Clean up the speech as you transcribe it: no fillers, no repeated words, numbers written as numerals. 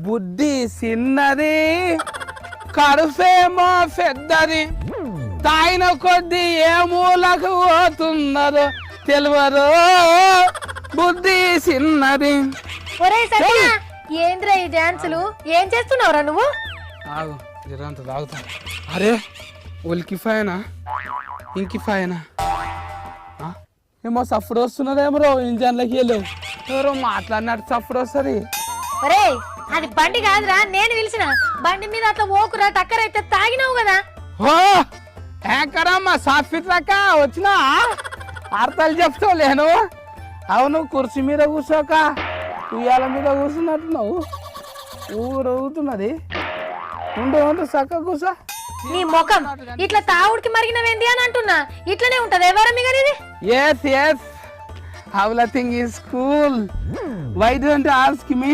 బుద్ధి చిన్నది కడుపేమో పెద్దది తాయిన కొద్ది ఏ మూలకు పోతున్నదో తెలియదు బుద్ధి చిన్నది. ఏంద్రా ఈ డాన్సులు ఏం చేస్తున్నావురా నువ్వు? జరంత తాగుతా. అరే ఒలికిఫాయనా ఇంకిఫాయనా ఏమో సఫర్ వస్తున్నదేమో ఇంజన్లకి వెళ్ళి ఎవరో మాట్లాడినట్టు సఫర్ వస్తుంది. ఒరే అది బండి కాదురా, నేను పిలిచిన బండి మీద అట్లా ఓకురా టక్కర్ అయితే తాగినావు కదా. ఓ ఏకరమ్మా సాఫిట్ లెక్క వచ్చినా అర్థాలు చెప్తావు లేను. అవును కుర్చీ మీద కూర్చోక ఉయ్యాల మీద కూర్చున్నట్టున్నావు. ఊరవుతున్నది. ఉండు చక్క కూర్చో. నీ ముఖం ఇట్లా తావుడికి మరిగినవేంది అని అంటున్నా. ఇట్లనే ఉంటది ఎవరా మిగనిది? Yes. Everything is cool. Why don't you ask me?